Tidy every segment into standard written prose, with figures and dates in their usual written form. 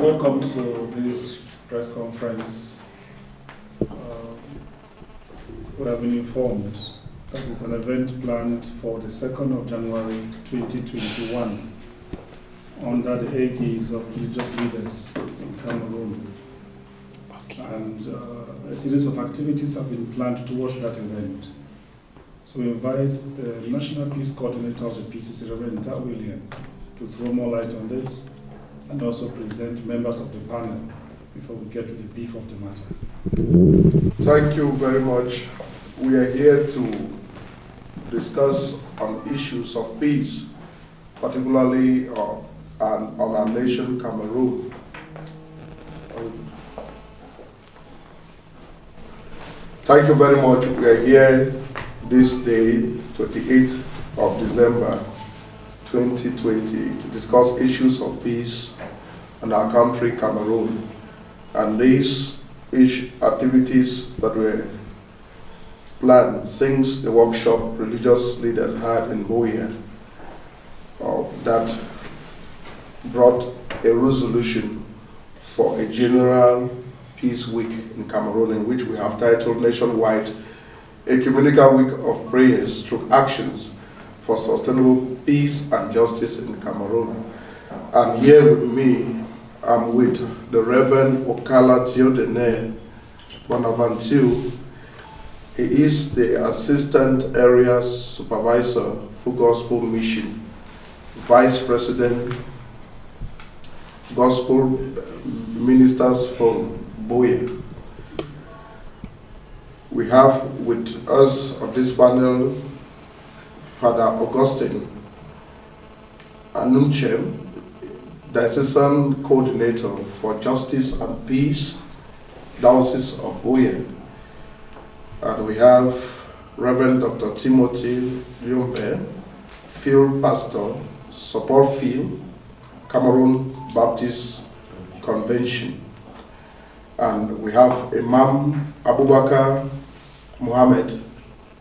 welcome to this press conference. We have been informed that it's an event planned for the 2nd of January 2021 under the aegis of religious leaders in Cameroon. Okay. And a series of activities have been planned towards that event. So we invite the National Peace Coordinator of the PCC, Reverend William, to throw more light on this and also present members of the panel before we get to the beef of the matter. Thank you very much. We are here to discuss on issues of peace, particularly on our nation, Cameroon. Thank you very much. We are here this day, 28th of December 2020, to discuss issues of peace in our country, Cameroon. And these activities that were planned since the workshop religious leaders had in Buea that brought a resolution for a general peace week in Cameroon, in which we have titled nationwide Ecumenical Week of Prayers through Actions for Sustainable Peace and Justice in Cameroon. And here with me, I'm with the Reverend Okala Diodene Bonaventure. He is the Assistant Area Supervisor for Gospel Mission, Vice President, Gospel Ministers for Buea. We have with us on this panel Father Augustine Anunchem, Diocesan Coordinator for Justice and Peace, Diocese of Buea. And we have Reverend Dr. Timothy Liombe, Field Pastor, Support Field, Cameroon Baptist Convention. And we have Imam Abubakar Mohammed,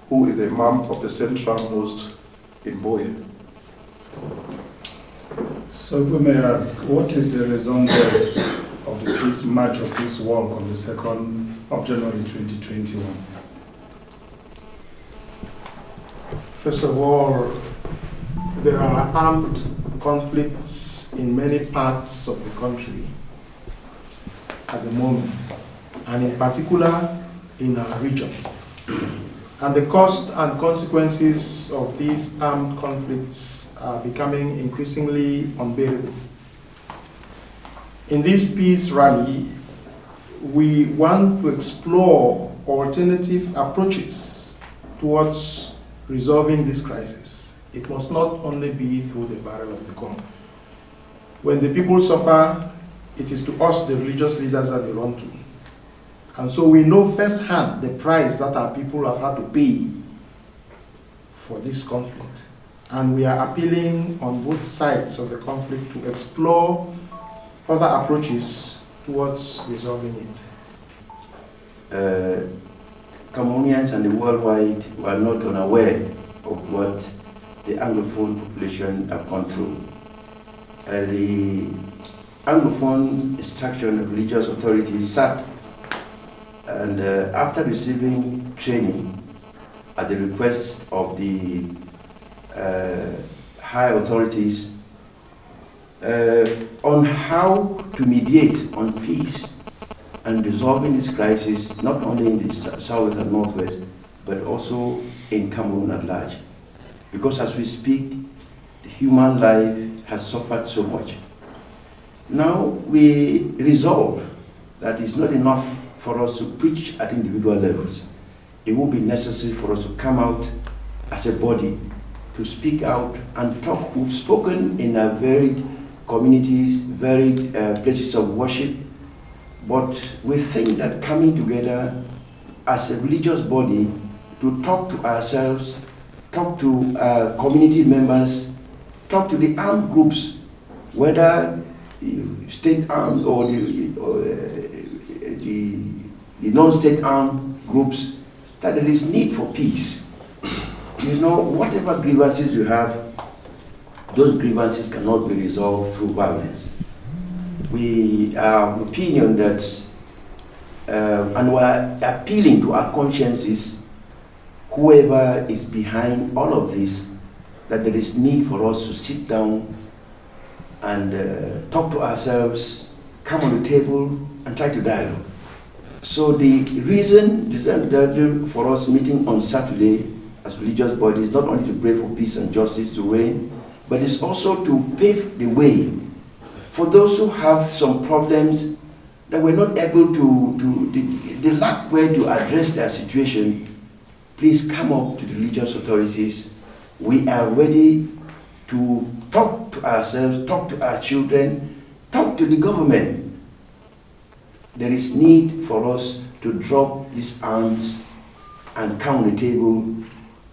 who is the Imam of the Central Mosque in Buea. So if we may ask, what is the raison d'etre of the Peace March or Peace Walk on the 2nd of January 2021? First of all, there are armed conflicts in many parts of the country at the moment, and in particular in our region. And the cost and consequences of these armed conflicts are becoming increasingly unbearable. In this peace rally, we want to explore alternative approaches towards resolving this crisis. It must not only be through the barrel of the gun. When the people suffer, it is to us, the religious leaders, that they run to. And so we know firsthand the price that our people have had to pay for this conflict. And we are appealing on both sides of the conflict to explore other approaches towards resolving it. Cameroonians and the worldwide were not unaware of what the Anglophone population have gone through. The Anglophone structure and religious authorities sat, and after receiving training at the request of the high authorities on how to mediate on peace and resolving this crisis, not only in the south and northwest, but also in Cameroon at large. Because as we speak, the human life has suffered so much. Now we resolve that it's not enough for us to preach at individual levels. It will be necessary for us to come out as a body, to speak out and talk. We've spoken in a varied communities, varied places of worship, but we think that coming together as a religious body to talk to ourselves, talk to community members, talk to the armed groups, whether state armed or the non-state armed groups, that there is need for peace. You know, whatever grievances you have, those grievances cannot be resolved through violence. we are of opinion that, and we're appealing to our consciences, whoever is behind all of this, that there is need for us to sit down and talk to ourselves, come on the table and try to dialogue. So the reason for us meeting on Saturday as religious bodies, not only to pray for peace and justice to reign, but it's also to pave the way for those who have some problems that we're not able they lack way to address their situation. Please come up to the religious authorities. We are ready to talk to ourselves, talk to our children, talk to the government. There is need for us to drop these arms and come on the table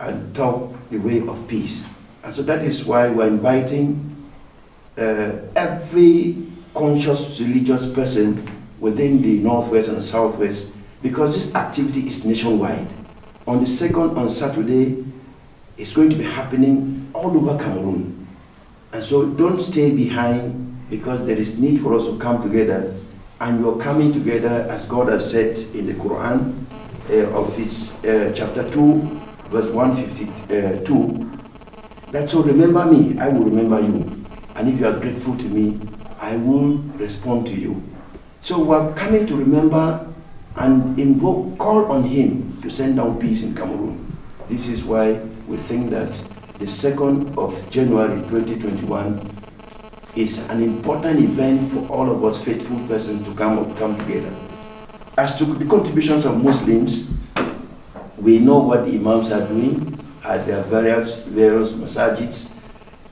and talk the way of peace. And so that is why we're inviting every conscious religious person within the Northwest and Southwest, because this activity is nationwide. On the 2nd, on Saturday, it's going to be happening all over Cameroon. And so don't stay behind, because there is need for us to come together. And you're coming together as God has said in the Quran of his chapter 2, verse 152, that so remember me, I will remember you. And if you are grateful to me, I will respond to you. So we're coming to remember and invoke, call on him to send down peace in Cameroon. This is why we think that the 2nd of January 2021 is an important event for all of us faithful persons to come together. As to the contributions of Muslims, we know what the imams are doing at their various masajids,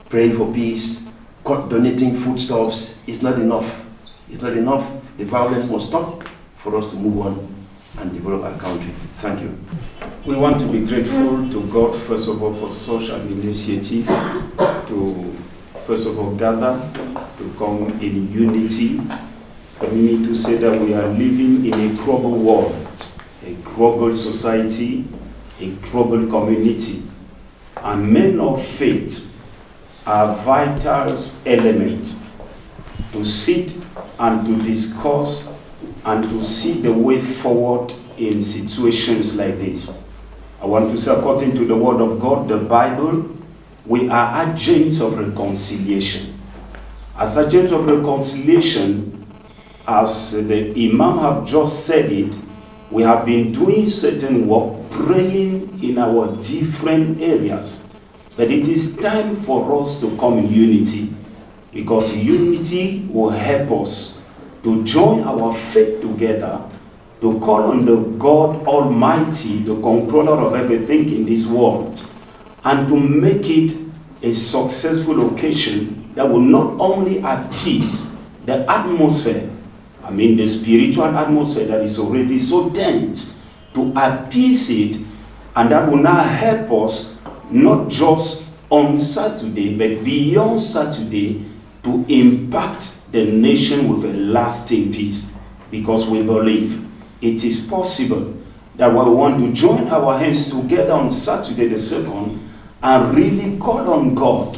praying for peace, donating foodstuffs. It's not enough. It's not enough. The violence must stop for us to move on and develop our country. Thank you. We want to be grateful to God, first of all, for such an initiative to, first of all, gather, to come in unity. But we need to say that we are living in a troubled world, a troubled society, a troubled community. And men of faith are vital elements to sit and to discuss and to see the way forward in situations like this. I want to say, according to the word of God, the Bible, we are agents of reconciliation. As agents of reconciliation, as the Imam have just said it, we have been doing certain work, praying in our different areas. But it is time for us to come in unity, because unity will help us to join our faith together, to call on the God Almighty, the controller of everything in this world, and to make it a successful occasion that will not only appease the atmosphere, the spiritual atmosphere that is already so dense, to appease it, and that will now help us not just on Saturday, but beyond Saturday, to impact the nation with a lasting peace, because we believe it is possible that we want to join our hands together on Saturday the 2nd and really call on God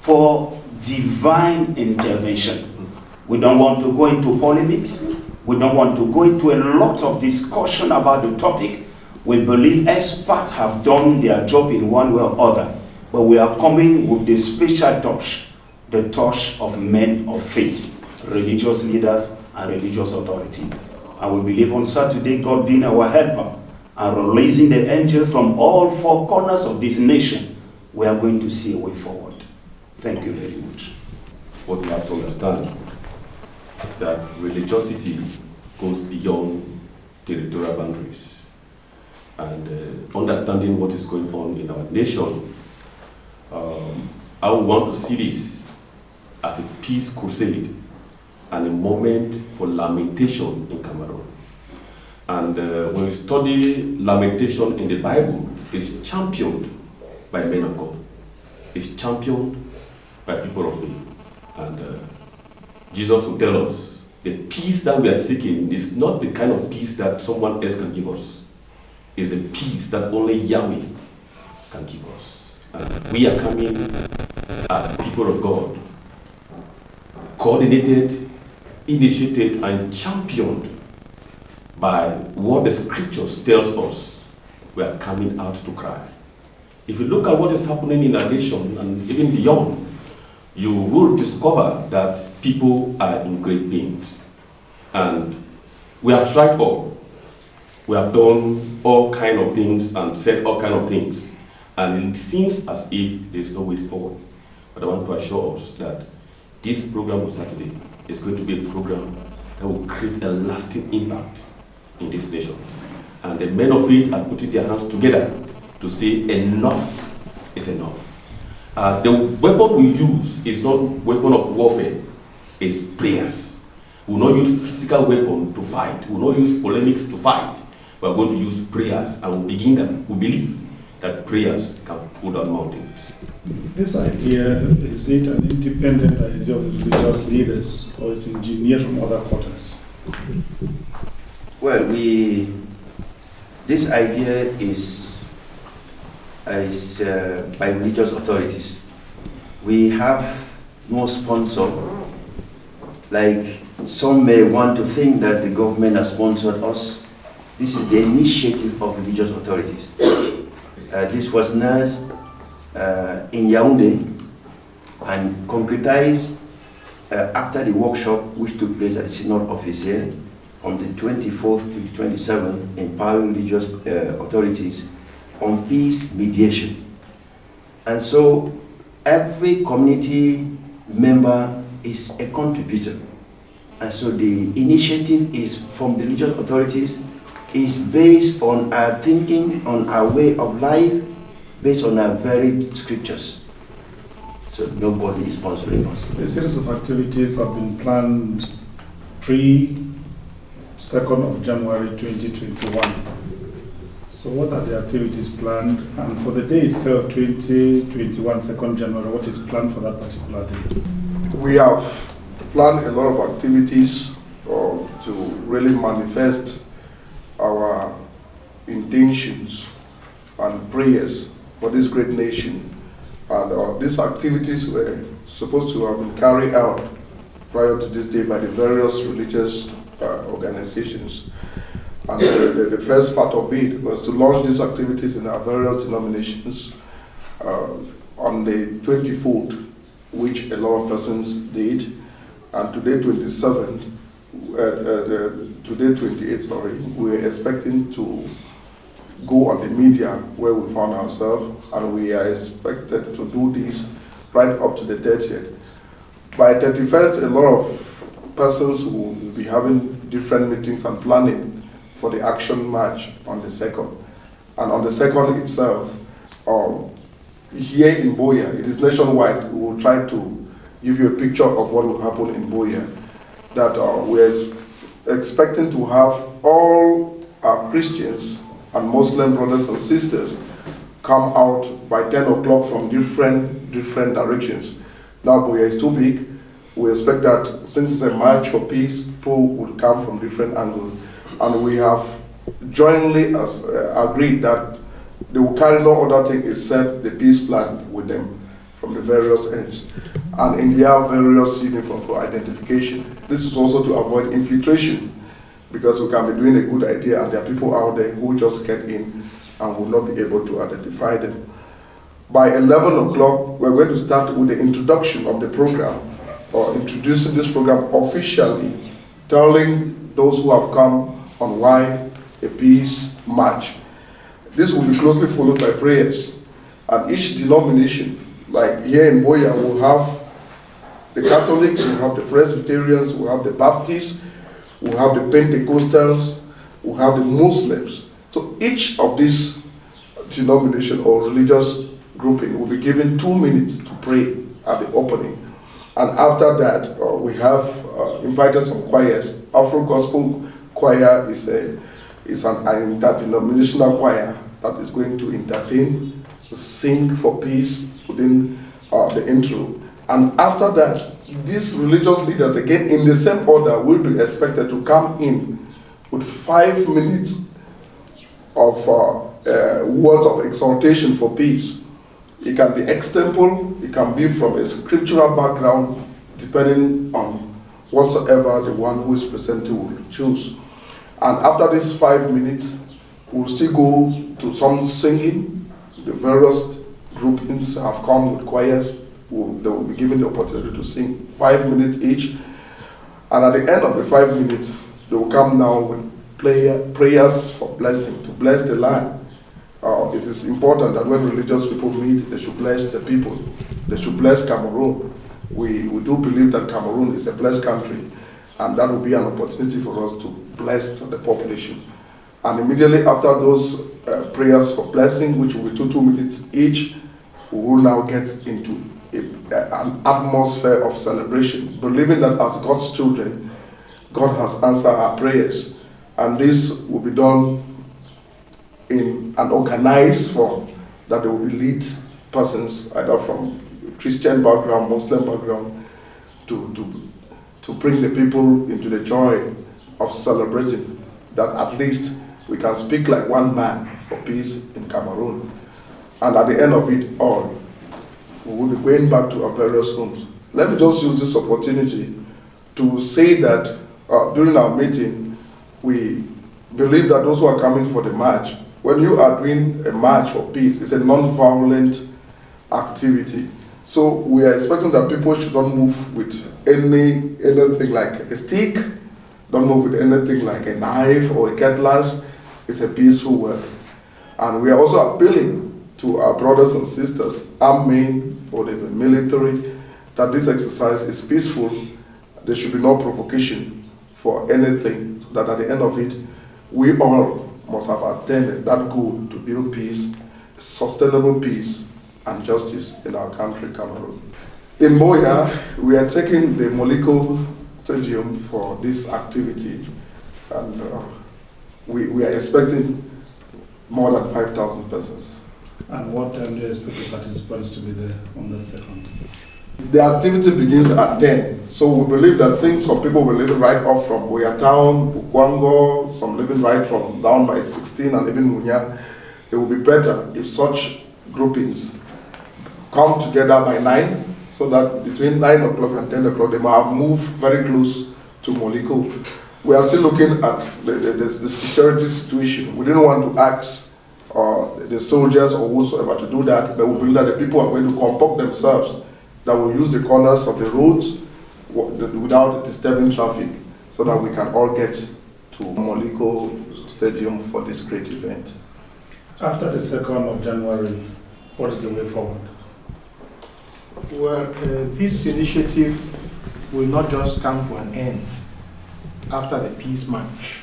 for divine intervention. We don't want to go into polemics. We don't want to go into a lot of discussion about the topic. We believe experts have done their job in one way or other, but we are coming with the special touch, the touch of men of faith, religious leaders and religious authority. And we believe on Saturday, God being our helper and releasing the angel from all four corners of this nation, we are going to see a way forward. Thank you very much. What we have to understand is that religiosity goes beyond territorial boundaries. And understanding what is going on in our nation, I would want to see this as a peace crusade and a moment for lamentation in Cameroon. And when we study lamentation in the Bible, it's championed by men of God. It's championed by people of faith. And Jesus will tell us the peace that we are seeking is not the kind of peace that someone else can give us. It's a peace that only Yahweh can give us. And we are coming as people of God, coordinated initiated and championed by what the scriptures tells us we are coming out to cry. If you look at what is happening in our nation and even beyond, you will discover that people are in great pain. And we have tried all. We have done all kind of things and said all kind of things. And it seems as if there is no way forward. But I want to assure us that this program on Saturday is going to be a program that will create a lasting impact in this nation. And the men of faith are putting their hands together to say enough is enough. The weapon we use is not weapon of warfare, it's prayers. We will not use physical weapon to fight. We will not use polemics to fight. We are going to use prayers, and we believe that prayers can pull down mountains. This idea, is it an independent idea of the religious leaders, or it's engineered from other quarters? Well, this idea is by religious authorities. We have no sponsor. Like some may want to think that the government has sponsored us. This is the initiative of religious authorities. This was nursed in Yaoundé and concretized after the workshop which took place at the Synod Office here from the 24th to the 27th, empowering religious authorities on peace mediation. And so every community member is a contributor. And so the initiative is from the religious authorities, is based on our thinking, on our way of life, based on our varied scriptures. So nobody is sponsoring us. A series of activities have been planned 2nd of January 2021. So what are the activities planned? And for the day itself, 2021, 2nd January, what is planned for that particular day? We have planned a lot of activities to really manifest our intentions and prayers for this great nation. And these activities were supposed to have been carried out prior to this day by the various religious organizations. And the first part of it was to launch these activities in our various denominations on the 24th, which a lot of persons did, and today 27th, today 28th, sorry, we were expecting to go on the media where we found ourselves, and we are expected to do this right up to the 30th. By 31st, a lot of persons will be having different meetings and planning for the action march on the 2nd. And on the 2nd itself, here in Buea, it is nationwide. We will try to give you a picture of what will happen in Buea. That we are expecting to have all our Christians and Muslim brothers and sisters come out by 10 o'clock from different directions. Now Buea is too big. We expect that since it's a march for peace, people will come from different angles. And we have jointly agreed that they will carry no other thing except the peace plan with them from the various ends. And in their various uniforms for identification. This is also to avoid infiltration, because we can be doing a good idea and there are people out there who just get in and will not be able to identify them. By 11 o'clock, we're going to start with the introduction of the program, or introducing this program officially, telling those who have come on why a peace march. This will be closely followed by prayers. And each denomination, like here in Buea, will have the Catholics, we'll have the Presbyterians, we'll have the Baptists, we'll have the Pentecostals, we'll have the Muslims. So each of these denomination or religious grouping will be given 2 minutes to pray at the opening. And after that, we have invited some choirs. Afro Gospel Choir is an interdenominational choir that is going to entertain, sing for peace within the intro. And after that, these religious leaders, again in the same order, will be expected to come in with 5 minutes of words of exhortation for peace. It can be extemporal, it can be from a scriptural background, depending on whatsoever the one who is presenting will choose. And after this 5 minutes, we'll still go to some singing. The various groupings have come with choirs. They will be given the opportunity to sing 5 minutes each. And at the end of the 5 minutes, they will come now with prayers for blessing, to bless the land. It is important that when religious people meet, they should bless the people. They should bless Cameroon. We do believe that Cameroon is a blessed country, and that will be an opportunity for us to bless the population. And immediately after those prayers for blessing, which will be 2 minutes each, we will now get into an atmosphere of celebration, believing that as God's children, God has answered our prayers. And this will be done in an organized form, that there will be lead persons, either from Christian background, Muslim background, to bring the people into the joy of celebrating, that at least we can speak like one man for peace in Cameroon. And at the end of it all, we will be going back to our various homes. Let me just use this opportunity to say that during our meeting, we believe that those who are coming for the march, when you are doing a march for peace, it's a non-violent activity. So we are expecting that people should not move with anything like a stick, don't move with anything like a knife or a cutlass. It's a peaceful work. And we are also appealing to our brothers and sisters, armed men or the military, that this exercise is peaceful. There should be no provocation for anything, so that at the end of it, we all must have attained that goal to build peace, sustainable peace and justice in our country, Cameroon. In Buea, we are taking the Moliko Stadium for this activity, and we are expecting more than 5,000 persons. And what time do you expect the participants to be there on that second? The activity begins at 10. So we believe that since some people will live right off from Buea Town, Bukwango, some living right from down by 16 and even Munya, it will be better if such groupings come together by 9, so that between 9 o'clock and 10 o'clock they might have moved very close to Moliko. We are still looking at the security situation. We didn't want to ask the soldiers or whosoever to do that, but we believe that the people are going to comport themselves, that will use the corners of the roads without disturbing traffic, so that we can all get to Moliko Stadium for this great event. After the 2nd of January, what is the way forward? Well, this initiative will not just come to an end after the peace march.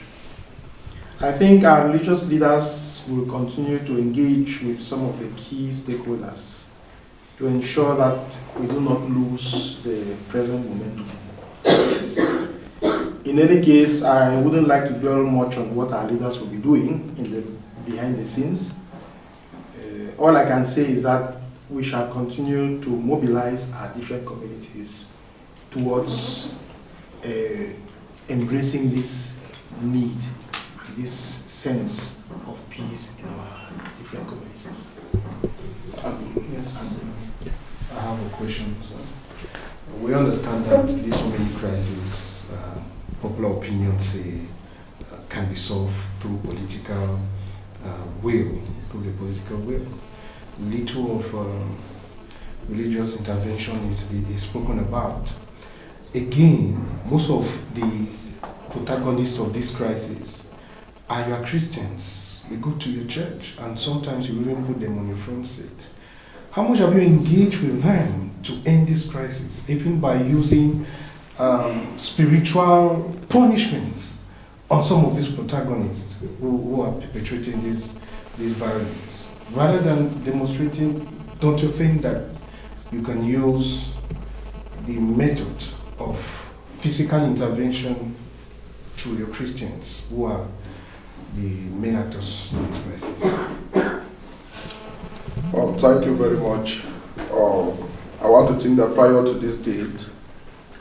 I think our religious leaders will continue to engage with some of the key stakeholders to ensure that we do not lose the present momentum. In any case, I wouldn't like to dwell much on what our leaders will be doing behind the scenes. All I can say is that we shall continue to mobilize our different communities towards embracing this need, this sense of peace in our different communities. Yes, I have a question. We understand that this women crisis, popular opinion say, can be solved through political will, through the political will. Little of religious intervention is spoken about. Again, most of the protagonists of this crisis are your Christians. You go to your church, and sometimes you even put them on your front seat. How much have you engaged with them to end this crisis, even by using spiritual punishments on some of these protagonists who are perpetrating this violence? Rather than demonstrating, don't you think that you can use the method of physical intervention to your Christians, who are the main actors in this crisis? Thank you very much. I want to think that prior to this date,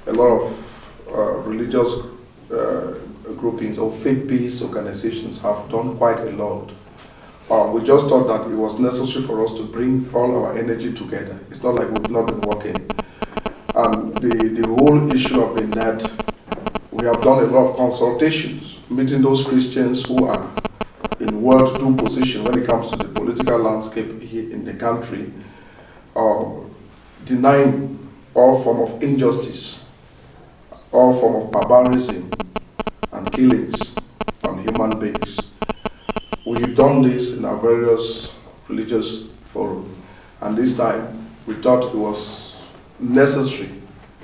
a lot of religious groupings or faith-based organizations have done quite a lot. We just thought that it was necessary for us to bring all our energy together. It's not like we've not been working. And the whole issue of been that We have done a lot of consultations, meeting those Christians who are in well-to-do position when it comes to the political landscape here in the country, denying all form of injustice, all form of barbarism and killings on human beings. We've done this in our various religious forums, and this time we thought it was necessary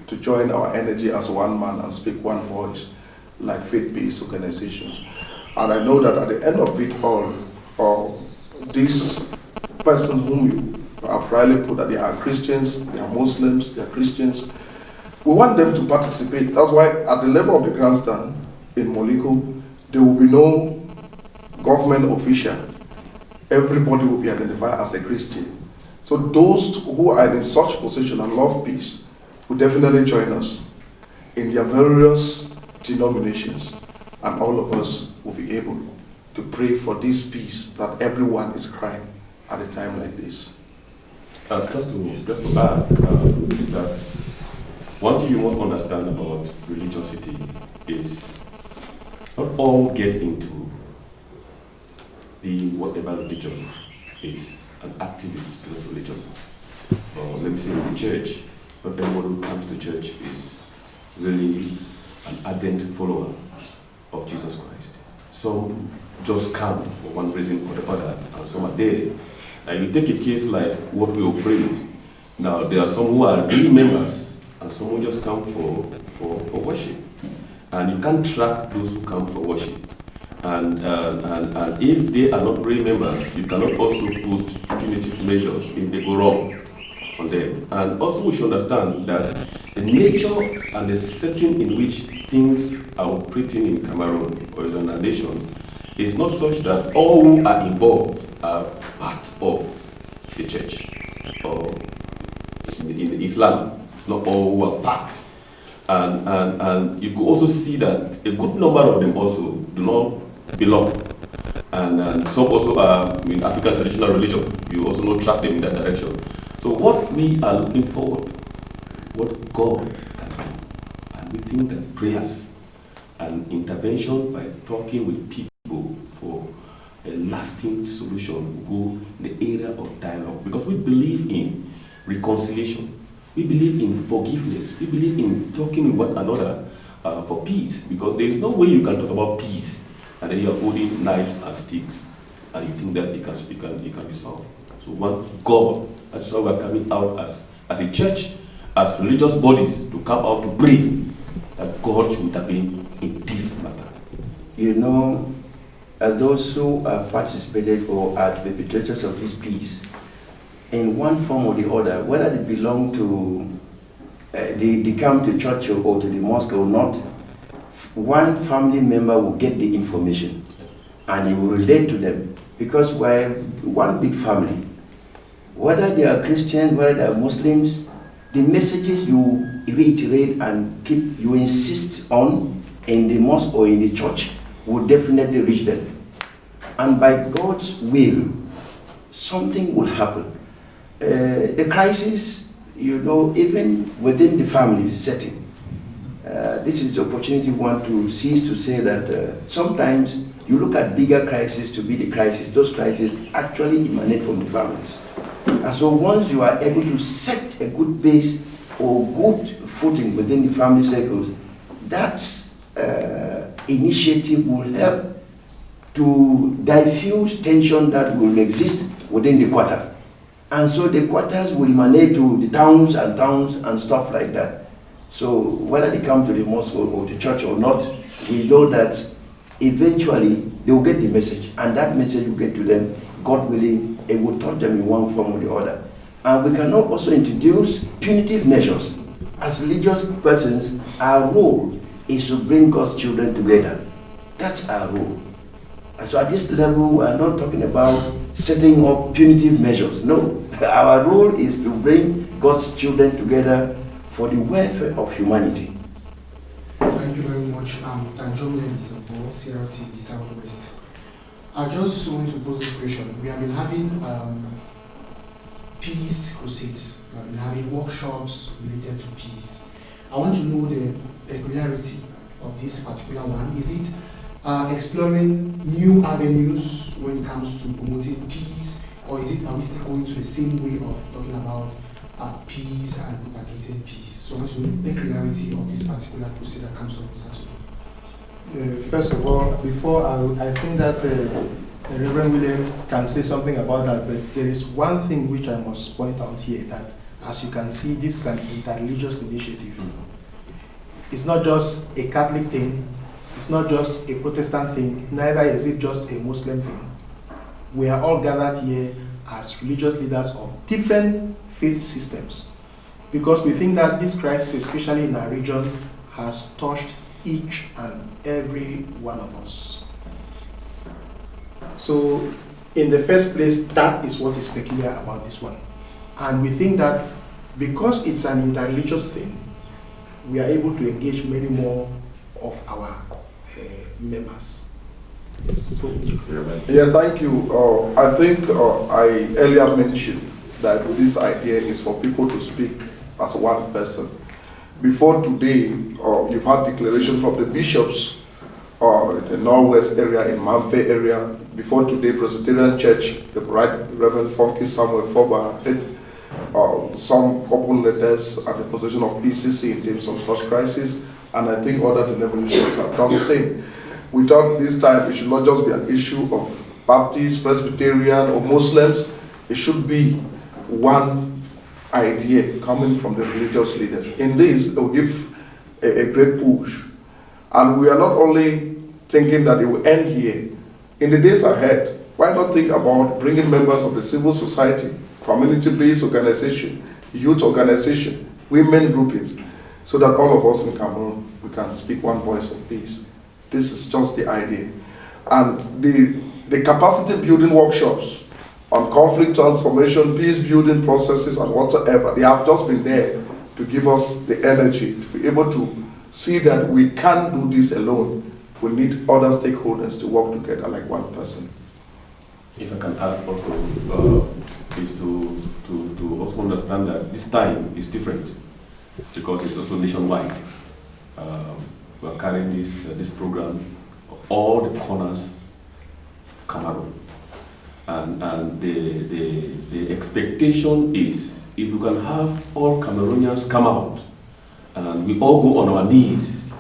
to join our energy as one man and speak one voice like faith-based organizations. And I know that at the end of it all, these persons whom you have rightly put that they are Christians, they are Muslims, they are Christians, we want them to participate. That's why at the level of the grandstand in Moliko, there will be no government official. Everybody will be identified as a Christian. So those who are in such position and love peace will definitely join us in their various denominations, and all of us will be able to pray for this peace that everyone is crying at a time like this. Just to add, is that one thing you must understand about religiosity is not all get into being whatever religion is an activist in religion. Or let me say in the church, not everyone who comes to church is really an ardent follower of Jesus Christ. Some just come for one reason or the other, and some are there. And you take a case like what we operate. Now, there are some who are really members, and some who just come for worship. And you can't track those who come for worship. And if they are not really members, you cannot also put punitive measures if they go wrong on them. And also we should understand that the nature and the setting in which things are operating in Cameroon or in our nation is not such that all who are involved are part of the church or in Islam. Not all who are part. And you could also see that a good number of them also do not belong. And some also are in African traditional religion. You also not track them in that direction. So what we are looking forward, what God can do, and we think that prayers and intervention by talking with people for a lasting solution will go in the area of dialogue, because we believe in reconciliation, we believe in forgiveness, we believe in talking with one another for peace, because there is no way you can talk about peace and then you are holding knives and sticks and you think that it can be solved. So one God, that's why we're coming out as a church, as religious bodies, to come out to pray that God should intervene in this matter. You know, those who have participated or are the perpetrators of this peace, in one form or the other, whether they belong to, they come to church or to the mosque or not, one family member will get the information and he will relate to them, because we're one big family. Whether they are Christians, whether they are Muslims, the messages you reiterate and you insist on in the mosque or in the church will definitely reach them. And by God's will, something will happen. The crisis, you know, even within the family setting, this is the opportunity we want to seize to say that sometimes you look at bigger crises to be the crisis. Those crises actually emanate from the families. And so once you are able to set a good base or good footing within the family circles, that initiative will help to diffuse tension that will exist within the quarter. And so the quarters will emanate to the towns and stuff like that. So whether they come to the mosque or the church or not, we know that eventually they will get the message, and that message will get to them, God willing, it will touch them in one form or the other. And we cannot also introduce punitive measures. As religious persons, our role is to bring God's children together. That's our role. And so at this level, we are not talking about setting up punitive measures. No, our role is to bring God's children together for the welfare of humanity. Thank you very much. Tanjome Bisabo, CRTV Southwest. I just want to pose this question. We have been having Peace Crusades. We have been having workshops related to peace. I want to know the peculiarity of this particular one? Is it exploring new avenues when it comes to promoting peace, or are we still going to the same way of talking about peace and propagating peace? So what's the peculiarity of this particular crusade that comes up with us? First of all, before I think that Reverend William can say something about that, but there is one thing which I must point out here, that as you can see, this is an interreligious initiative. It's not just a Catholic thing, it's not just a Protestant thing, neither is it just a Muslim thing. We are all gathered here as religious leaders of different faith systems, because we think that this crisis, especially in our region, has touched each and every one of us. So, in the first place, that is what is peculiar about this one. And we think that because it's an interreligious thing, we are able to engage many more of our members. Yes. So, yeah, thank you. I think I earlier mentioned that this idea is for people to speak as one person. Before today, you've had declaration from the bishops the Northwest area, in Mamfe area. Before today, Presbyterian Church, the Right Reverend Funky Samuel Foba did some open letters at the position of PCC in terms of such crisis, and I think other denominations have done the same. We thought this time it should not just be an issue of Baptists, Presbyterian, or Muslims. It should be one idea coming from the religious leaders. In this, it will give a great push. And we are not only thinking that it will end here. In the days ahead, why not think about bringing members of the civil society, community-based organization, youth organization, women groupings, so that all of us in Cameroon, we can speak one voice of peace. This is just the idea. And the capacity building workshops on conflict transformation, peace building processes, and whatsoever, they have just been there to give us the energy to be able to see that we can't do this alone. We need other stakeholders to work together like one person. If I can add also, is to also understand that this time is different because it's also nationwide. We are carrying this program all the corners of Cameroon, and the expectation is if we can have all Cameroonians come out and we all go on our knees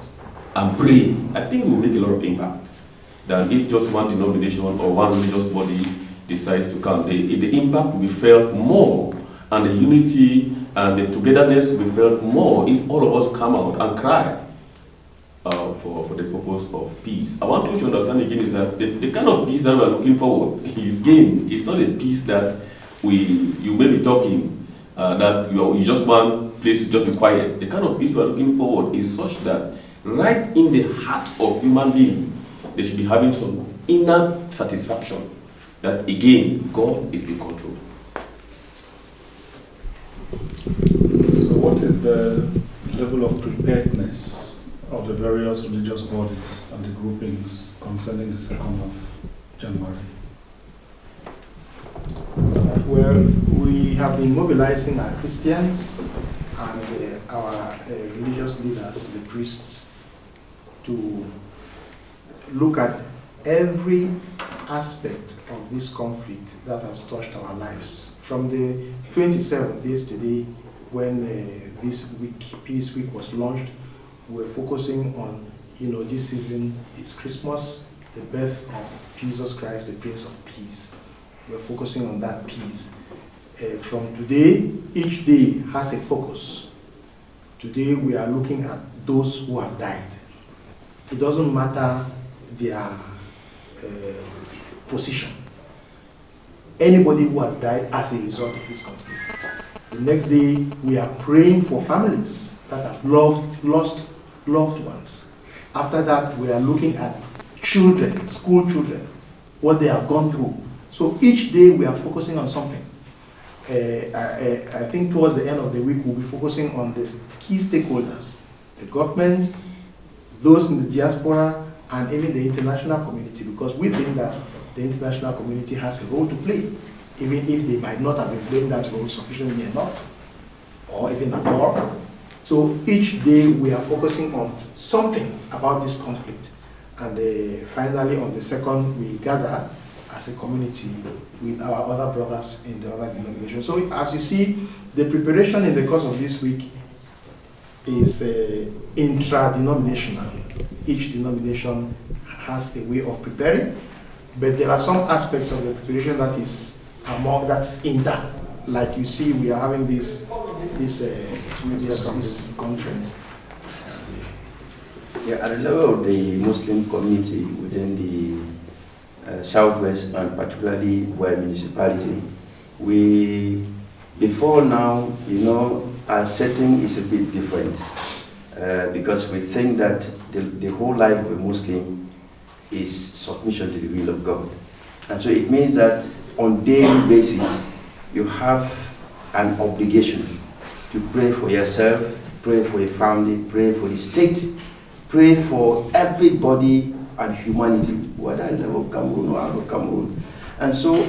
and pray, I think we'll make a lot of impact. Than if just one denomination or one religious body decides to come. The impact will be felt more, and the unity and the togetherness will be felt more if all of us come out and cry for the purpose of peace. I want you to understand again is that the kind of peace that we are looking forward is gain. It's not a peace that you may be talking that you just want place to just be quiet. The kind of peace we are looking forward is such that right in the heart of human being, they should be having some inner satisfaction that again, God is in control. So what is the level of preparedness of the various religious bodies and the groupings concerning the 2nd of January? Well, we have been mobilizing our Christians and our religious leaders, the priests, to look at every aspect of this conflict that has touched our lives. From the 27th, yesterday, when this week, Peace Week, was launched, we were focusing on, this season is Christmas, the birth of Jesus Christ, the Prince of Peace. We're focusing on that peace. From today, each day has a focus. Today, we are looking at those who have died. It doesn't matter their position. Anybody who has died as a result of this conflict. The next day, we are praying for families that have lost loved ones. After that, we are looking at children, school children, what they have gone through. So each day we are focusing on something. I think towards the end of the week, we'll be focusing on the key stakeholders, the government, those in the diaspora, and even the international community, because we think that the international community has a role to play, even if they might not have been playing that role sufficiently enough, or even at all. So each day we are focusing on something about this conflict. And finally, on the second, we gather as a community with our other brothers in the other denominations. So as you see, the preparation in the course of this week is intra-denominational. Each denomination has a way of preparing, but there are some aspects of the preparation that is that's inter. Like you see, we are having this conference. Yeah, at the level of the Muslim community within the Southwest and particularly Buea municipality, before now, our setting is a bit different because we think that the whole life of a Muslim is submission to the will of God. And so it means that on daily basis, you have an obligation to pray for yourself, pray for your family, pray for the state, pray for everybody and humanity, whether in level of Cameroon or out of Cameroon. And so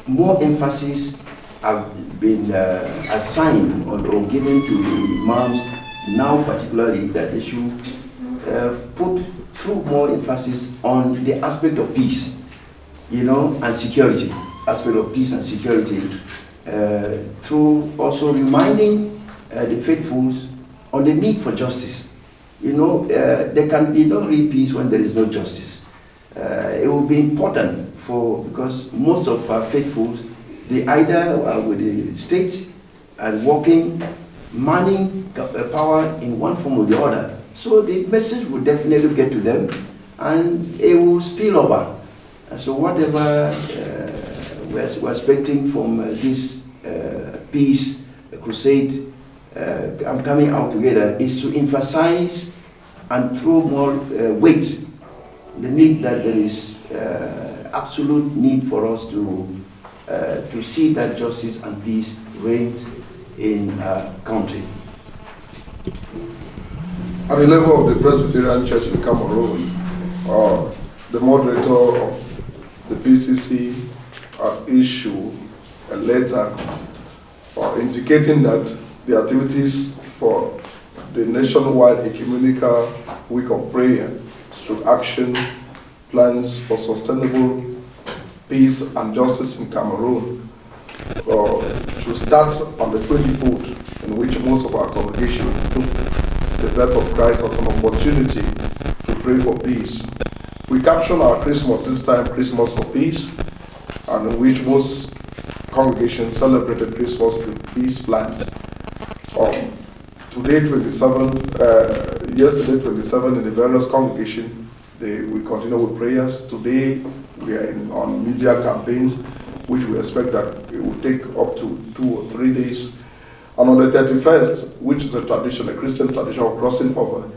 more emphasis have been assigned or given to the imams now, particularly that they should put through more emphasis on the aspect of peace, and security, aspect of peace and security, through also reminding the faithfuls on the need for justice. There can be no real peace when there is no justice. It will be important because most of our faithfuls, they either are with the state and working, manning power in one form or the other. So the message will definitely get to them and it will spill over. And so whatever we're expecting from this Peace Crusade coming out together is to emphasize and throw more weight the need that there is absolute need for us to see that justice and peace reigns in our country. At the level of the Presbyterian Church in Cameroon, the moderator of the PCC issued a letter indicating that the activities for the nationwide ecumenical week of prayer should action plans for sustainable peace and justice in Cameroon should start on the 24th, in which most of our congregation took the birth of Christ as an opportunity to pray for peace. We caption our Christmas this time, Christmas for Peace, and in which most congregations celebrated Christmas with peace plans. Today, 27, yesterday, 27 in the various congregations, we continue with prayers. Today, we are on media campaigns, which we expect that it will take up to 2 or 3 days. And on the 31st, which is a Christian tradition of crossing over,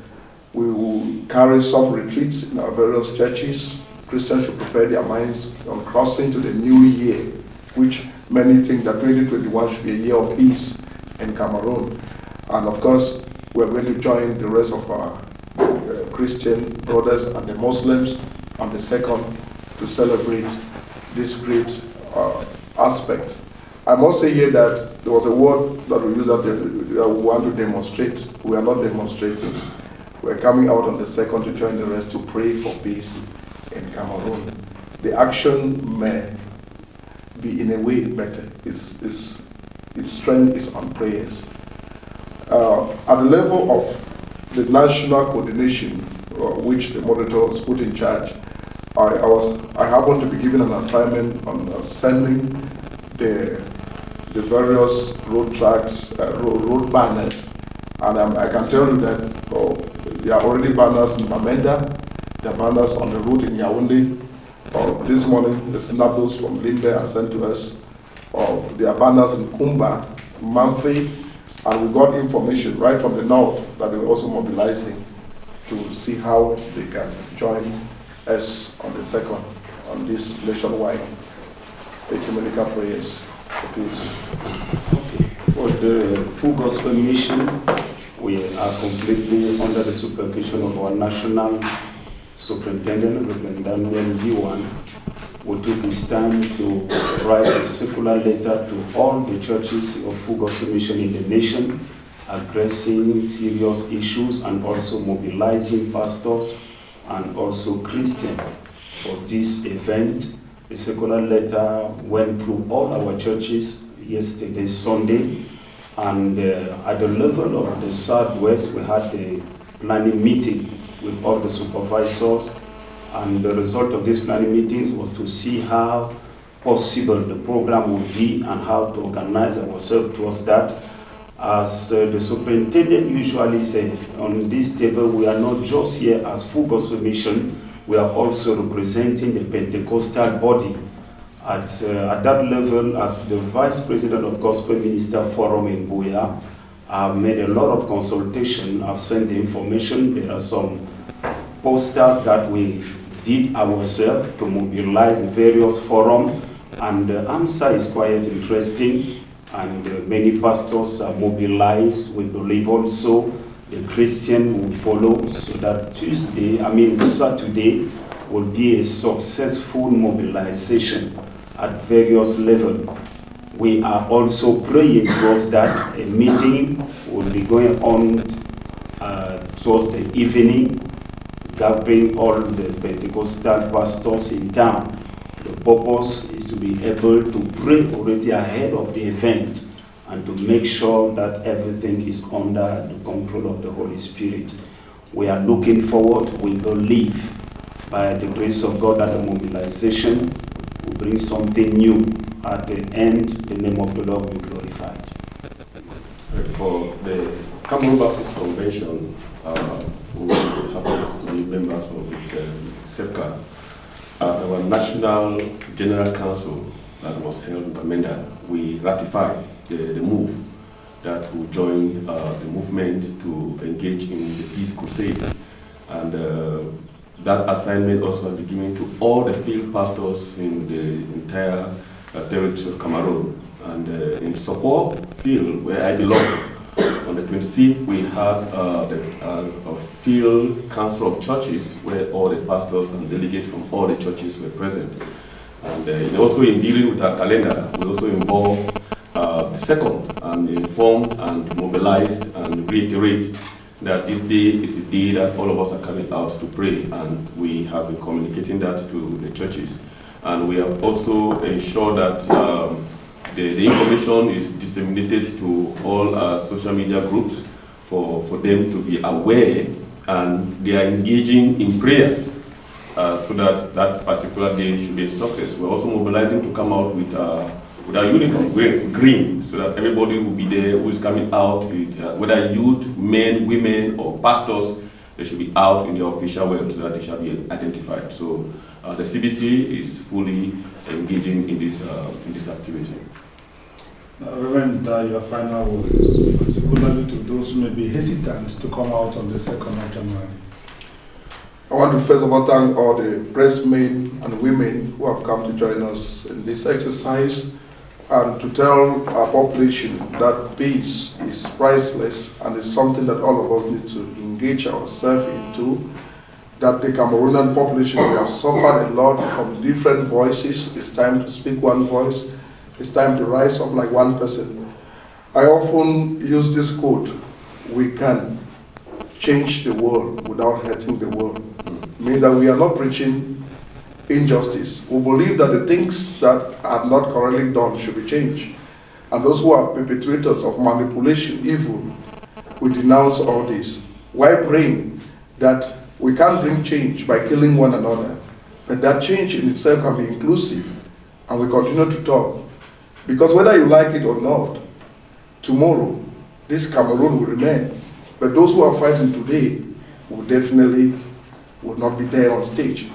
we will carry some retreats in our various churches. Christians should prepare their minds on crossing to the new year, which many think that 2021 should be a year of peace in Cameroon. And of course, we're going to join the rest of our Christian brothers and the Muslims on the 2nd to celebrate this great aspect. I must say here that there was a word that we used that we want to demonstrate. We are not demonstrating. We're coming out on the 2nd to join the rest to pray for peace in Cameroon. The action may be in a way better. Its strength is on prayers. At the level of the national coordination, which the moderator was put in charge, I happened to be given an assignment on sending the various road tracks, road banners, and I can tell you that there are already banners in Bamenda, there are banners on the road in Yaoundé. This morning, the Synod Office from Limbe are sent to us. There are banners in Kumba, Mamfe, and we got information right from the north that they were also mobilizing to see how they can join us on the 2nd on this nationwide ecumenical prayers for peace. Okay. For the full gospel mission, we are completely under the supervision of our national superintendent, Reverend Daniel V1, who took his time to write a circular letter to all the churches of full gospel mission in the nation, addressing serious issues and also mobilizing pastors and also Christians for this event. The circular letter went through all our churches yesterday, Sunday, and at the level of the Southwest, we had a planning meeting with all the supervisors, and the result of this planning meetings was to see how possible the program would be and how to organize ourselves towards that. As the superintendent usually said, on this table we are not just here as Full Gospel Mission, we are also representing the Pentecostal body. At that level, as the Vice President of Gospel Minister Forum in Buea, I've made a lot of consultation, I've sent the information. There are some posters that we did ourselves to mobilize the various forums, and the answer is quite interesting, and many pastors are mobilized. We believe also the Christian will follow, so that Saturday will be a successful mobilization at various levels. We are also praying towards that. A meeting will be going on towards the evening, gathering all the Pentecostal pastors in town. The purpose is to be able to pray already ahead of the event and to make sure that everything is under the control of the Holy Spirit. We are looking forward. We believe by the grace of God that the mobilization will bring something new. At the end, the name of the Lord will be glorified. For the Cameroon Baptist Convention, who happen to be members of the SEPCA, our National General Council that was held in Bamenda, we ratified the move that will join the movement to engage in the Peace Crusade. And that assignment also has been given to all the field pastors in the entire territory of Cameroon. And in Sokwa field, where I belong, on the 26th, we had a field council of churches where all the pastors and delegates from all the churches were present. And also in dealing with our calendar, we also involved the second and informed and mobilized and reiterate that this day is the day that all of us are coming out to pray, and we have been communicating that to the churches. And we have also ensured that the information is disseminated to all our social media groups for them to be aware, and they are engaging in prayers so that that particular day should be a success. We're also mobilizing to come out with our uniform, green, so that everybody will be there who is coming out, with, whether youth, men, women, or pastors, they should be out in the official web so that they shall be identified. So the CBC is fully engaging in this activity. Reverend, your final words, particularly to those who may be hesitant to come out on the 2nd of January. I want to first of all thank all the pressmen and women who have come to join us in this exercise, and to tell our population that peace is priceless and is something that all of us need to engage ourselves into. That the Cameroonian population, we have suffered a lot from different voices. It's time to speak one voice. It's time to rise up like one person. I often use this quote: we can change the world without hurting the world. Means that we are not preaching injustice. We believe that the things that are not correctly done should be changed. And those who are perpetrators of manipulation, evil, we denounce all this. While praying that we can't bring change by killing one another, but that change in itself can be inclusive, and we continue to talk. Because whether you like it or not, tomorrow, this Cameroon will remain. But those who are fighting today will definitely not be there on stage.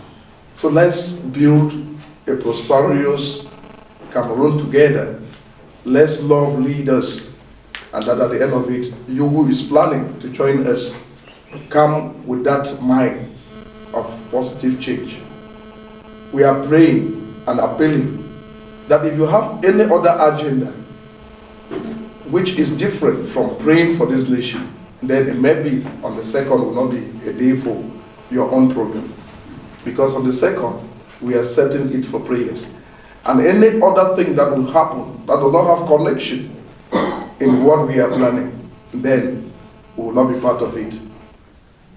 So let's build a prosperous Cameroon together. Let's love leaders, and that at the end of it, you who is planning to join us, come with that mind of positive change. We are praying and appealing that if you have any other agenda which is different from praying for this nation, then it may be on the 2nd will not be a day for your own program. Because on the 2nd, we are setting it for prayers. And any other thing that will happen that does not have connection in what we are planning, then we will not be part of it.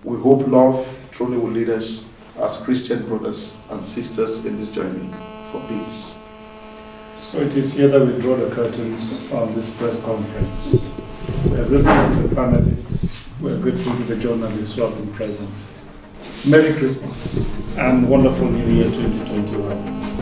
We hope love truly will lead us as Christian brothers and sisters in this journey for peace. So it is here that we draw the curtains on this press conference. We are grateful to the panelists. We are grateful to the journalists who have been present. Merry Christmas and wonderful New Year 2021.